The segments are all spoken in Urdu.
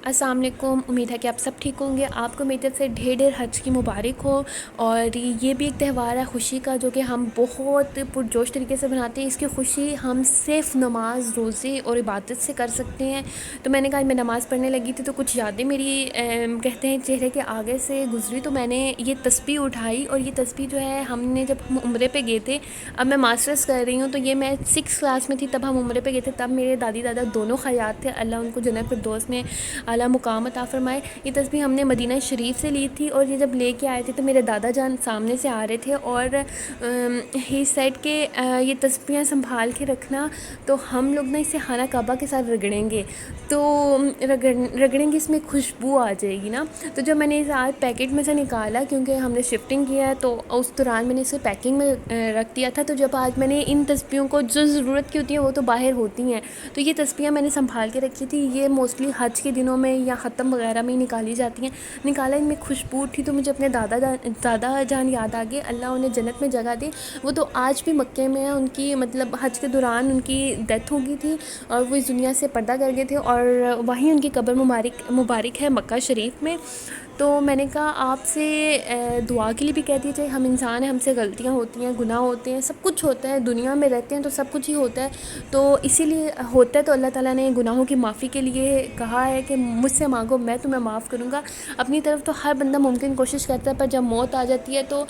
السلام علیکم، امید ہے کہ آپ سب ٹھیک ہوں گے۔ آپ کو میری طرف سے ڈھیر ڈھیر حج کی مبارک ہو۔ اور یہ بھی ایک تہوار ہے خوشی کا، جو کہ ہم بہت پرجوش طریقے سے مناتے ہیں۔ اس کی خوشی ہم صرف نماز، روزے اور عبادت سے کر سکتے ہیں۔ تو میں نے کہا میں نماز پڑھنے لگی تھی تو کچھ یادیں میری کہتے ہیں چہرے کے آگے سے گزری، تو میں نے یہ تسبیح اٹھائی۔ اور یہ تسبیح جو ہے ہم نے جب ہم عمرے پہ گئے تھے، اب میں ماسٹرس کر رہی ہوں تو یہ میں 6 کلاس میں تھی تب ہم عمرے پہ گئے تھے، تب میرے دادی دادا دونوں خیاط تھے، اللہ ان کو جنت فردوس میں اعلیٰ مقام عطا فرمائے۔ یہ تسبیح ہم نے مدینہ شریف سے لی تھی، اور یہ جب لے کے آئے تھے تو میرے دادا جان سامنے سے آ رہے تھے، اور ہی سیٹ کہ یہ تسبیحیں سنبھال کے رکھنا، تو ہم لوگ نا اسے خانہ کعبہ کے ساتھ رگڑیں گے، تو رگڑیں گے، اس میں خوشبو آ جائے گی نا۔ تو جب میں نے اسے آج پیکٹ میں سے نکالا، کیونکہ ہم نے شفٹنگ کیا ہے تو اس دوران میں نے اسے پیکنگ میں رکھ دیا تھا، تو جب آج میں نے ان تسبیحوں کو جو ضرورت کی ہوتی ہیں وہ تو باہر ہوتی ہیں، تو یہ تسبیحیں میں نے سنبھال کے رکھی تھی۔ یہ موسٹلی حج کے دنوں میں یا ختم وغیرہ میں ہی نکالی جاتی ہیں۔ نکالا، ان میں خوشبو تھی تو مجھے اپنے دادا جان یاد آ گئے، اللہ انہیں جنت میں جگہ دے۔ وہ تو آج بھی مکے میں ہیں، ان کی مطلب حج کے دوران ان کی ڈیتھ ہو گئی تھی اور وہ اس دنیا سے پردہ کر گئے تھے، اور وہیں ان کی قبر مبارک ہے مکہ شریف میں۔ تو میں نے کہا آپ سے دعا کے لیے بھی کہتی تھی، ہم انسان ہیں، ہم سے غلطیاں ہوتی ہیں، گناہ ہوتے ہیں، سب کچھ ہوتا ہے، دنیا میں رہتے ہیں تو سب کچھ ہی ہوتا ہے، تو اسی لیے ہوتا ہے، تو اللہ تعالیٰ نے گناہوں کی معافی کے لیے کہا ہے کہ مجھ سے مانگو، میں تمہیں معاف کروں گا۔ اپنی طرف تو ہر بندہ ممکن کوشش کرتا ہے، پر جب موت آ جاتی ہے تو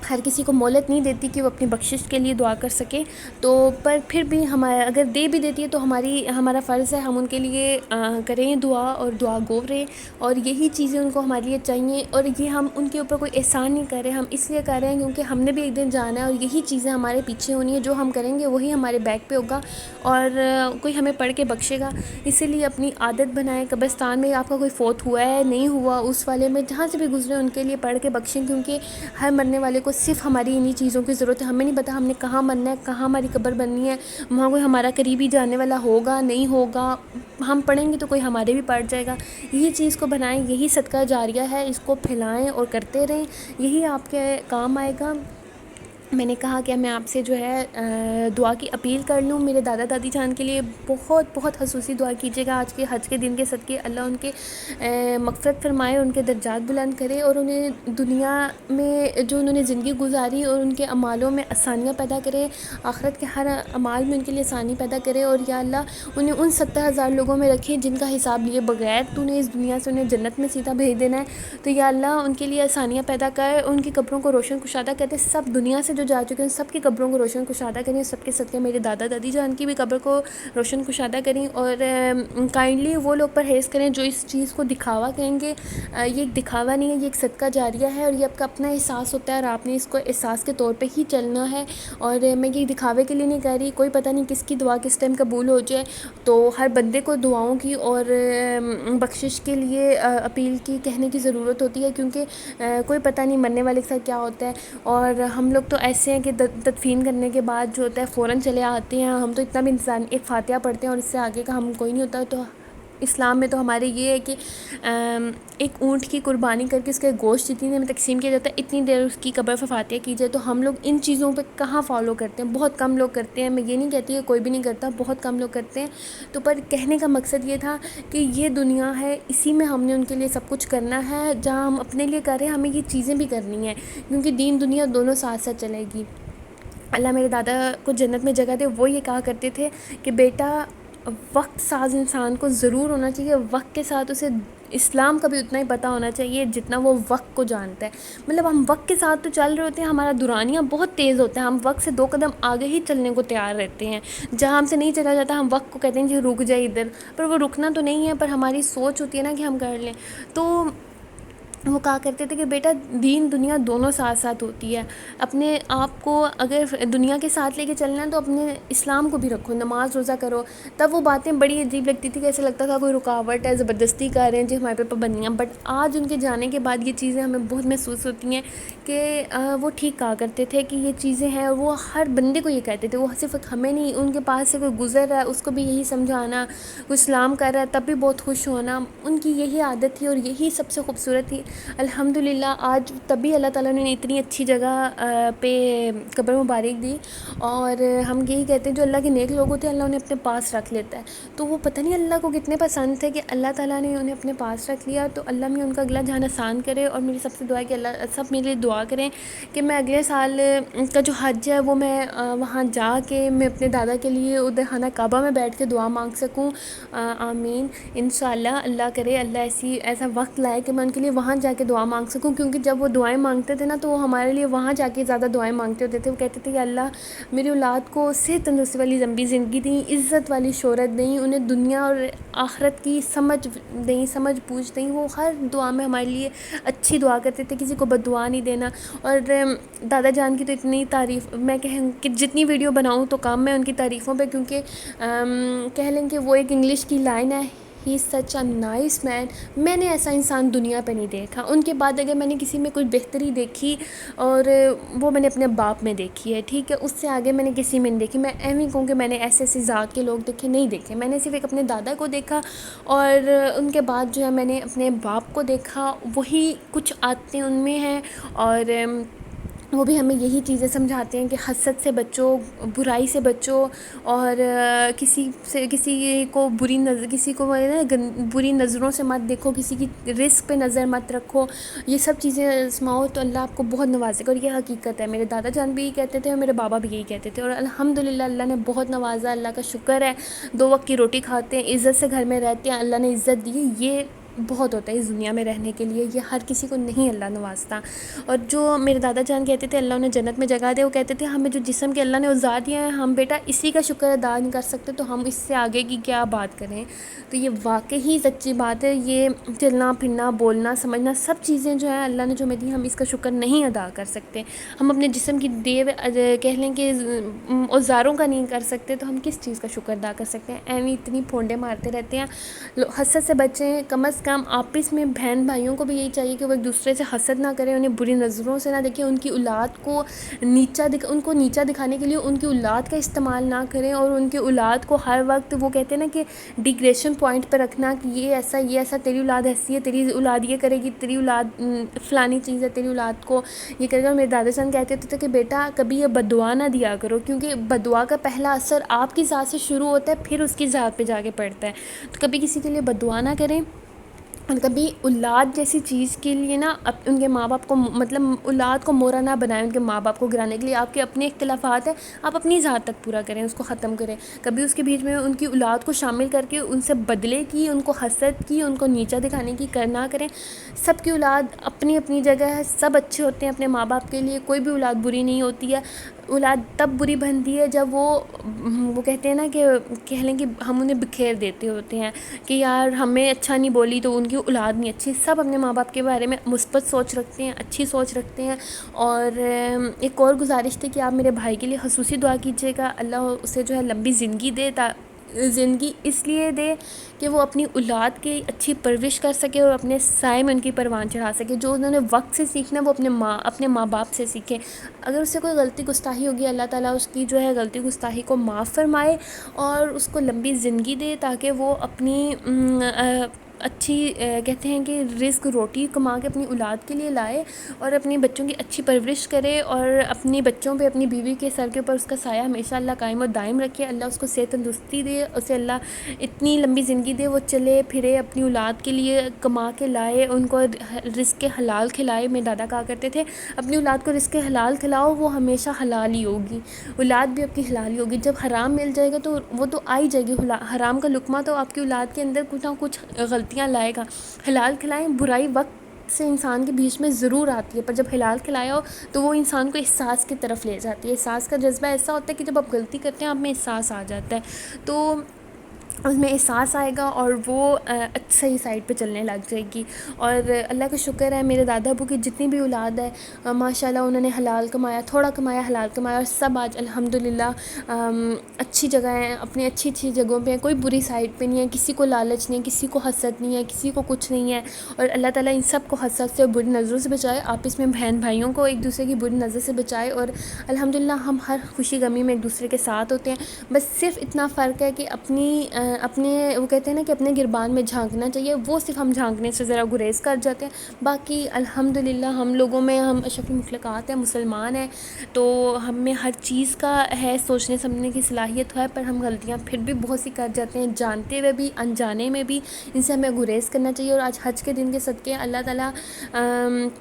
ہر کسی کو مہلت نہیں دیتی کہ وہ اپنی بخشش کے لیے دعا کر سکے، تو پر پھر بھی ہمارا اگر دے بھی دیتی ہے تو ہمارا فرض ہے ہم ان کے لیے کریں دعا اور دعا گو رہیں، اور یہی چیزیں ان کو ہمارے لیے چاہیے، اور یہ ہم ان کے اوپر کوئی احسان نہیں کر رہے، ہم اس لیے کر رہے ہیں کیونکہ ہم نے بھی ایک دن جانا ہے، اور یہی چیزیں ہمارے پیچھے ہونی ہے، جو ہم کریں گے وہی ہمارے بیک پہ ہوگا، اور کوئی ہمیں پڑھ کے بخشے گا۔ اسی لیے اپنی عادت بنائیں، قبرستان میں آپ کا کوئی فوت ہوا ہے نہیں ہوا، اس والے میں جہاں سے بھی گزرے ان کے لیے پڑھ کے بخشیں، کیونکہ ہر مرنے والے کو صرف ہماری انہی چیزوں کی ضرورت ہے۔ ہمیں نہیں پتہ ہم نے کہاں مرنا ہے، کہاں ہماری قبر بننی ہے، وہاں کوئی ہمارا قریبی جانے والا ہوگا نہیں ہوگا، ہم پڑھیں گے تو کوئی ہمارے بھی پڑھ جائے گا۔ یہی چیز کو بنائیں، یہی صدقہ جاریہ ہے، اس کو پھیلائیں اور کرتے رہیں، یہی آپ کے کام آئے گا۔ میں نے کہا کہ میں آپ سے جو ہے دعا کی اپیل کر لوں، میرے دادا دادی جان کے لیے بہت بہت خصوصی دعا کیجیے گا، آج کے حج کے دن کے صدقے اللہ ان کے مغفرت فرمائے، ان کے درجات بلند کرے، اور انہیں دنیا میں جو انہوں نے زندگی گزاری اور ان کے اعمالوں میں آسانیاں پیدا کرے، آخرت کے ہر اعمال میں ان کے لیے آسانی پیدا کرے، اور یا اللہ انہیں ان 70,000 لوگوں میں رکھے جن کا حساب لیے بغیر تو نے اس دنیا سے انہیں جنت میں سیدھا بھیج دینا ہے، تو یا اللہ ان کے لیے آسانیاں پیدا کر، ان کی قبروں کو روشن کشادہ کرتے، سب دنیا سے جو جا چکے ہیں سب کی قبروں کو روشن کشادہ کریں، سب کے صدقے میرے دادا دادی جان کی بھی قبر کو روشن کشادہ کریں، اور کائنڈلی وہ لوگ پرہیز کریں جو اس چیز کو دکھاوا کہیں گے، یہ ایک دکھاوا نہیں ہے، یہ ایک صدقہ جاریہ ہے، اور یہ آپ کا اپنا احساس ہوتا ہے، اور آپ نے اس کو احساس کے طور پہ ہی چلنا ہے، اور میں یہ دکھاوے کے لیے نہیں کہہ رہی، کوئی پتہ نہیں کس کی دعا کس ٹائم قبول ہو جائے، تو ہر بندے کو دعاؤں کی اور بخشش کے لیے اپیل کی کہنے کی ضرورت ہوتی ہے، کیونکہ کوئی پتہ نہیں مرنے والے کے ساتھ کیا ہوتا ہے، اور ہم لوگ تو ایسے ہیں کہ تدفین کرنے کے بعد جو ہوتا ہے فوراً چلے آتے ہیں، ہم تو اتنا بھی انسان ایک فاتحہ پڑھتے ہیں اور اس سے آگے کا ہم کوئی نہیں ہوتا، تو اسلام میں تو ہمارے یہ ہے کہ ایک اونٹ کی قربانی کر کے اس کے گوشت جتنی دیر میں تقسیم کیا جاتا ہے اتنی دیر اس کی قبر پر فاتحہ کی جائے، تو ہم لوگ ان چیزوں پہ کہاں فالو کرتے ہیں، بہت کم لوگ کرتے ہیں، میں یہ نہیں کہتی کہ کوئی بھی نہیں کرتا، بہت کم لوگ کرتے ہیں، تو پر کہنے کا مقصد یہ تھا کہ یہ دنیا ہے، اسی میں ہم نے ان کے لیے سب کچھ کرنا ہے، جہاں ہم اپنے لیے کر رہے ہیں ہمیں یہ چیزیں بھی کرنی ہیں، کیونکہ دین دنیا دونوں ساتھ ساتھ چلے گی۔ اللہ میرے دادا کو جنت میں جگہ دے، وہ یہ کہا کرتے تھے کہ بیٹا وقت ساز انسان کو ضرور ہونا چاہیے، وقت کے ساتھ اسے اسلام کا بھی اتنا ہی پتہ ہونا چاہیے جتنا وہ وقت کو جانتا ہے، مطلب ہم وقت کے ساتھ تو چل رہے ہوتے ہیں، ہمارا دورانیہ بہت تیز ہوتا ہے، ہم وقت سے 2 قدم آگے ہی چلنے کو تیار رہتے ہیں، جہاں ہم سے نہیں چلا جاتا ہم وقت کو کہتے ہیں کہ رک جائے ادھر، پر وہ رکنا تو نہیں ہے، پر ہماری سوچ ہوتی ہے نا کہ ہم کر لیں، تو وہ کہا کرتے تھے کہ بیٹا دین دنیا دونوں ساتھ ساتھ ہوتی ہے، اپنے آپ کو اگر دنیا کے ساتھ لے کے چلنا ہے تو اپنے اسلام کو بھی رکھو، نماز روزہ کرو، تب وہ باتیں بڑی عجیب لگتی تھی کہ ایسا لگتا تھا کوئی رکاوٹ ہے، زبردستی کر رہے ہیں جی ہمارے پہ پابندیاں، بٹ آج ان کے جانے کے بعد یہ چیزیں ہمیں بہت محسوس ہوتی ہیں کہ وہ ٹھیک کہا کرتے تھے کہ یہ چیزیں ہیں، اور وہ ہر بندے کو یہ کہتے تھے، وہ صرف ہمیں نہیں، ان کے پاس سے کوئی گزر رہا ہے اس کو بھی یہی سمجھانا، کوئی اسلام کر رہا ہے تب بھی بہت خوش ہونا، ان کی یہی عادت تھی اور یہی سب سے خوبصورت تھی الحمدللہ آج تبھی اللہ تعالیٰ نے اتنی اچھی جگہ پہ قبر مبارک دی. اور ہم یہی کہتے ہیں جو اللہ کے نیک لوگ ہوتے ہیں اللہ انہیں اپنے پاس رکھ لیتا ہے. تو وہ پتہ نہیں اللہ کو کتنے پسند تھے کہ اللہ تعالیٰ نے انہیں اپنے پاس رکھ لیا. تو اللہ میں ان کا اگلا جہان آسان کرے. اور میری سب سے دعا ہے کہ اللہ سب میرے لیے دعا کریں کہ میں اگلے سال کا جو حج ہے وہ میں وہاں جا کے میں اپنے دادا کے لیے ادھر خانہ کعبہ میں بیٹھ کے دعا مانگ سکوں. آمین انشاءاللہ. اللہ کرے اللہ ایسا وقت لائے کہ میں ان کے لیے وہاں جا کے دعا مانگ سکوں. کیونکہ جب وہ دعائیں مانگتے تھے نا تو وہ ہمارے لیے وہاں جا کے زیادہ دعائیں مانگتے ہوتے تھے. وہ کہتے تھے کہ اللہ میری اولاد کو صحت تندرستی والی لمبی زندگی دیں, عزت والی شہرت دیں, انہیں دنیا اور آخرت کی سمجھ دیں, سمجھ بوجھ دیں. وہ ہر دعا میں ہمارے لیے اچھی دعا کرتے تھے, کسی کو بد دعا نہیں دینا. اور دادا جان کی تو اتنی تعریف میں کہوں کہ جتنی ویڈیو بناؤں تو کام میں ان کی تعریفوں پہ. کیونکہ کہہ لیں کہ وہ ایک انگلش کی لائن ہے, ہی از سچ اے نائس مین. میں نے ایسا انسان دنیا پہ نہیں دیکھا. ان کے بعد اگر میں نے کسی میں کوئی بہتری دیکھی اور وہ میں نے اپنے باپ میں دیکھی ہے, ٹھیک ہے, اس سے آگے میں نے کسی میں نہیں دیکھی. میں ایویں کہوں کہ میں نے ایسے ذات کے لوگ دیکھے نہیں دیکھے. میں نے صرف ایک اپنے دادا کو دیکھا اور ان کے بعد جو ہے میں نے اپنے باپ کو دیکھا. وہی کچھ عادتیں ان میں ہیں اور وہ بھی ہمیں یہی چیزیں سمجھاتے ہیں کہ حسد سے بچو, برائی سے بچو, اور کسی کو بری نظروں سے مت دیکھو, کسی کی رزق پہ نظر مت رکھو. یہ سب چیزیں آزماؤ تو اللہ آپ کو بہت نوازے گا. اور یہ حقیقت ہے. میرے دادا جان بھی یہی کہتے تھے اور میرے بابا بھی یہی کہتے تھے. اور الحمدللہ اللہ نے بہت نوازا, اللہ کا شکر ہے. 2 وقت کی روٹی کھاتے ہیں, عزت سے گھر میں رہتے ہیں, اللہ نے عزت دی. یہ بہت ہوتا ہے اس دنیا میں رہنے کے لیے. یہ ہر کسی کو نہیں اللہ نوازتا. اور جو میرے دادا جان کہتے تھے اللہ انہیں جنت میں جگہ دے, وہ کہتے تھے ہمیں جو جسم کے اللہ نے اوزار دیا ہے ہم بیٹا اسی کا شکر ادا نہیں کر سکتے تو ہم اس سے آگے کی کیا بات کریں. تو یہ واقعی سچی بات ہے. یہ چلنا پھرنا بولنا سمجھنا سب چیزیں جو ہیں اللہ نے جو ہمیں دی, ہم اس کا شکر نہیں ادا کر سکتے. ہم اپنے جسم کی کہہ لیں کہ اوزاروں کا نہیں کر سکتے تو ہم کس چیز کا شکر ادا کر سکتے ہیں. ایویں اتنی پھونڈے مارتے رہتے ہیں. حسد سے بچیں. کم از کم آپس میں بہن بھائیوں کو بھی یہی چاہیے کہ وہ ایک دوسرے سے حسد نہ کریں, انہیں بری نظروں سے نہ دیکھیں, ان کی اولاد کو ان کو نیچا دکھانے کے لیے ان کی اولاد کا استعمال نہ کریں, اور ان کی اولاد کو ہر وقت وہ کہتے ہیں نا کہ ڈیگریشن پوائنٹ پہ رکھنا کہ یہ ایسا تیری اولاد ایسی ہے, تیری اولاد یہ کرے گی, تیری اولاد فلانی چیز ہے, تیری اولاد کو یہ کرے گا. اور میرے دادا جان کہتے تھے کہ بیٹا کبھی یہ بد دعا نہ دیا کرو, کیونکہ بد دعا کا پہلا اثر آپ کی ذات سے شروع ہوتا ہے پھر اس کی ذات پہ جا کے پڑتا ہے. تو کبھی کسی کے لیے بد دعا نہ کریں. اور کبھی اولاد جیسی چیز کے لیے نا ان کے ماں باپ کو مطلب اولاد کو مورا نہ بنائیں ان کے ماں باپ کو گرانے کے لیے. آپ کے اپنے اختلافات ہیں, آپ اپنی ذات تک پورا کریں, اس کو ختم کریں. کبھی اس کے بیچ میں ان کی اولاد کو شامل کر کے ان سے بدلے کی, ان کو حسد کی, ان کو نیچا دکھانے کی نہ کریں. سب کی اولاد اپنی اپنی جگہ ہے, سب اچھے ہوتے ہیں اپنے ماں باپ کے لیے, کوئی بھی اولاد بری نہیں ہوتی ہے. اولاد تب بری بنتی ہے جب وہ کہتے ہیں نا کہ کہہ لیں کہ ہم انہیں بکھیر دیتے ہوتے ہیں کہ یار ہمیں اچھا نہیں بولی تو ان کی اولاد نہیں اچھی. سب اپنے ماں باپ کے بارے میں مثبت سوچ رکھتے ہیں, اچھی سوچ رکھتے ہیں. اور ایک اور گزارش تھی کہ آپ میرے بھائی کے لیے خصوصی دعا کیجیے گا, اللہ اسے جو ہے لمبی زندگی دے, زندگی اس لیے دے کہ وہ اپنی اولاد کی اچھی پرورش کر سکے اور اپنے سائے میں ان کی پروان چڑھا سکے. جو انہوں نے وقت سے سیکھنا ہے وہ اپنے ماں باپ سے سیکھیں. اگر اس سے کوئی غلطی گستاخی ہوگی اللہ تعالیٰ اس کی جو ہے غلطی گستاخی کو معاف فرمائے اور اس کو لمبی زندگی دے, تاکہ وہ اپنی اچھی کہتے ہیں کہ رزق روٹی کما کے اپنی اولاد کے لیے لائے اور اپنی بچوں کی اچھی پرورش کرے, اور اپنی بچوں پہ اپنی بیوی کے سر کے اوپر اس کا سایہ ہمیشہ اللہ قائم و دائم رکھے. اللہ اس کو صحت تندرستی دے, اسے اللہ اتنی لمبی زندگی دے, وہ چلے پھرے اپنی اولاد کے لیے کما کے لائے, ان کو رزق حلال کھلائے. میرے دادا کہا کرتے تھے اپنی اولاد کو رزق حلال کھلاؤ, وہ ہمیشہ حلال ہی ہوگی, اولاد بھی آپ کی حلال ہی ہوگی. جب حرام مل جائے گا تو وہ تو آ ہی جائے گی, حرام کا لقمہ تو آپ کی اولاد کے اندر کچھ نہ کچھ غلطیاں لائے گا. حلال کھلائیں. برائی وقت سے انسان کے بیچ میں ضرور آتی ہے, پر جب حلال کھلایا ہو تو وہ انسان کو احساس کی طرف لے جاتی ہے. احساس کا جذبہ ایسا ہوتا ہے کہ جب آپ غلطی کرتے ہیں آپ میں احساس آ جاتا ہے, تو اس میں احساس آئے گا اور وہ صحیح سائڈ پہ چلنے لگ جائے گی. اور اللہ کا شکر ہے میرے دادا ابو کی جتنی بھی اولاد ہے ماشاء اللہ انہوں نے حلال کمایا, تھوڑا کمایا حلال کمایا, اور سب آج الحمدللہ اچھی جگہ ہیں, اپنی اچھی جگہوں پہ ہیں, کوئی بری سائڈ پہ نہیں ہے, کسی کو لالچ نہیں ہے, کسی کو حسد نہیں ہے, کسی کو کچھ نہیں ہے. اور اللہ تعالیٰ ان سب کو حسد سے اور بری نظروں سے بچائے, آپس میں بہن بھائیوں کو ایک دوسرے کی بری نظر سے بچائے. اور الحمدللہ ہم ہر خوشی غمی میں ایک دوسرے کے ساتھ ہوتے ہیں. بس صرف اتنا فرق ہے کہ اپنی اپنے وہ کہتے ہیں نا کہ اپنے گربان میں جھانکنا چاہیے، وہ صرف ہم جھانکنے سے ذرا گریز کر جاتے ہیں۔ باقی الحمدللہ ہم لوگوں میں، ہم اشرف المخلوقات ہیں، مسلمان ہیں، تو ہم میں ہر چیز کا ہے، سوچنے سمجھنے کی صلاحیت ہے، پر ہم غلطیاں پھر بھی بہت سی کر جاتے ہیں، جانتے ہوئے بھی انجانے میں بھی۔ ان سے ہمیں گریز کرنا چاہیے، اور آج حج کے دن کے صدقے اللہ تعالیٰ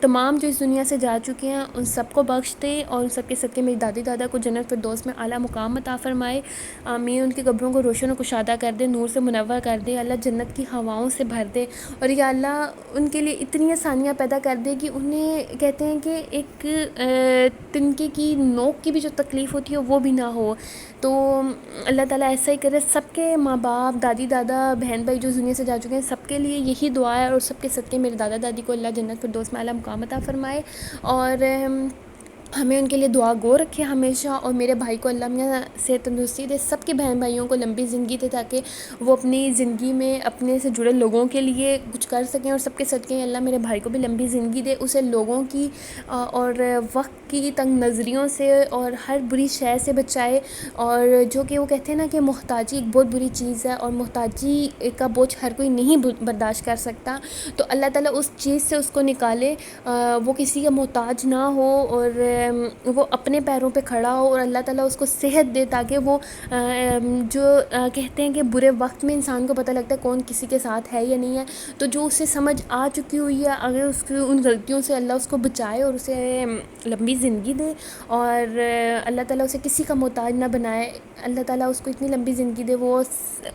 تمام جو اس دنیا سے جا چکے ہیں ان سب کو بخش دے، اور ان سب کے صدقے میری دادی دادا کو جنت فردوس میں اعلیٰ مقام عطا فرمائے، آمین۔ ان کی قبروں کو روشن و کشادہ کر دے، نور سے منور کر دے، اللہ جنت کی ہواؤں سے بھر دے، اور یا اللہ ان کے لیے اتنی آسانیاں پیدا کر دے کہ انہیں کہتے ہیں کہ ایک تنکے کی نوک کی بھی جو تکلیف ہوتی ہے وہ بھی نہ ہو۔ تو اللہ تعالیٰ ایسا ہی کرے، سب کے ماں باپ، دادی دادا، بہن بھائی جو اس دنیا سے جا چکے ہیں، سب کے لیے یہی دعا ہے، اور سب کے صدقے میرے دادا دادی کو اللہ جنت فردوس میں اعلیٰ مقام عطا فرمائے، اور ہمیں ان کے لیے دعا گو رکھے ہمیشہ، اور میرے بھائی کو اللہ میاں صحت تندرستی دے، سب کے بہن بھائیوں کو لمبی زندگی دے، تاکہ وہ اپنی زندگی میں اپنے سے جڑے لوگوں کے لیے کچھ کر سکیں، اور سب کے صدقے اللہ میرے بھائی کو بھی لمبی زندگی دے، اسے لوگوں کی اور وقت کی تنگ نظریوں سے اور ہر بری شے سے بچائے، اور جو کہ وہ کہتے ہیں نا کہ محتاجی ایک بہت بری چیز ہے، اور محتاجی کا بوجھ ہر کوئی نہیں برداشت کر سکتا، تو اللہ تعالیٰ اس چیز سے اس کو نکالے، وہ کسی کا محتاج نہ ہو، اور وہ اپنے پیروں پہ کھڑا ہو، اور اللہ تعالیٰ اس کو صحت دے، تاکہ وہ جو کہتے ہیں کہ برے وقت میں انسان کو پتہ لگتا ہے کون کسی کے ساتھ ہے یا نہیں ہے، تو جو اسے سمجھ آ چکی ہوئی ہے، اگر اس کی ان غلطیوں سے اللہ اس کو بچائے اور اسے لمبی زندگی دے، اور اللہ تعالیٰ اسے کسی کا محتاج نہ بنائے، اللہ تعالیٰ اس کو اتنی لمبی زندگی دے،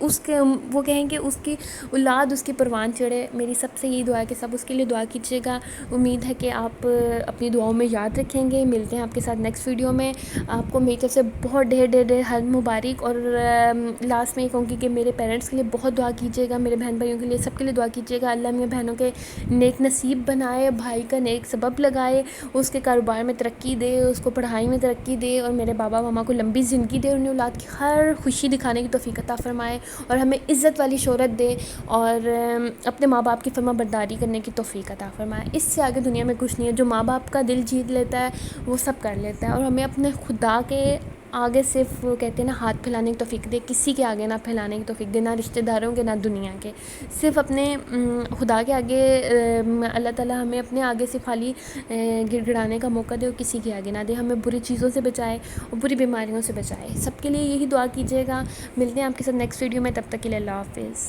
اس کے وہ کہیں کہ اس کی اولاد اس کی پروان چڑھے۔ میری سب سے یہی دعا ہے کہ سب اس کے لیے دعا کیجیے گا، امید ہے کہ آپ اپنی دعاؤں میں یاد رکھیں گے۔ ملتے ہیں آپ کے ساتھ نیکسٹ ویڈیو میں، آپ کو میری طرف سے بہت ڈھیر حج مبارک، اور لاسٹ میں یہ کہوں گی کہ میرے پیرنٹس کے لیے بہت دعا کیجیے گا، میرے بہن بھائیوں کے لیے، سب کے لیے دعا کیجیے گا، اللہ میرے بہنوں کے نیک نصیب بنائے، بھائی کا نیک سبب لگائے، اس کے کاروبار میں ترقی دے، اس کو پڑھائی میں ترقی دے، اور میرے بابا ماما کو لمبی زندگی دے، انہیں اولاد کی ہر خوشی دکھانے کی توفیق عطا فرمائے، اور ہمیں عزت والی شہرت دے، اور اپنے ماں باپ کی فرما برداری کرنے کی توفیق عطا فرمائے۔ اس سے آگے دنیا میں کچھ نہیں ہے، جو ماں باپ کا دل جیت لیتا ہے وہ سب کر لیتا ہے، اور ہمیں اپنے خدا کے آگے صرف کہتے ہیں نا ہاتھ پھیلانے کی توفیق دے، کسی کے آگے نہ پھیلانے کی توفیق دے، نہ رشتہ داروں کے، نہ دنیا کے، صرف اپنے خدا کے آگے اللہ تعالیٰ ہمیں اپنے آگے سے خالی گڑ گڑانے کا موقع دے، اور کسی کے آگے نہ دے، ہمیں بری چیزوں سے بچائے اور بری بیماریوں سے بچائے۔ سب کے لیے یہی دعا کیجیے گا۔ ملتے ہیں آپ کے ساتھ نیکسٹ ویڈیو میں، تب تک کے لیے اللہ حافظ۔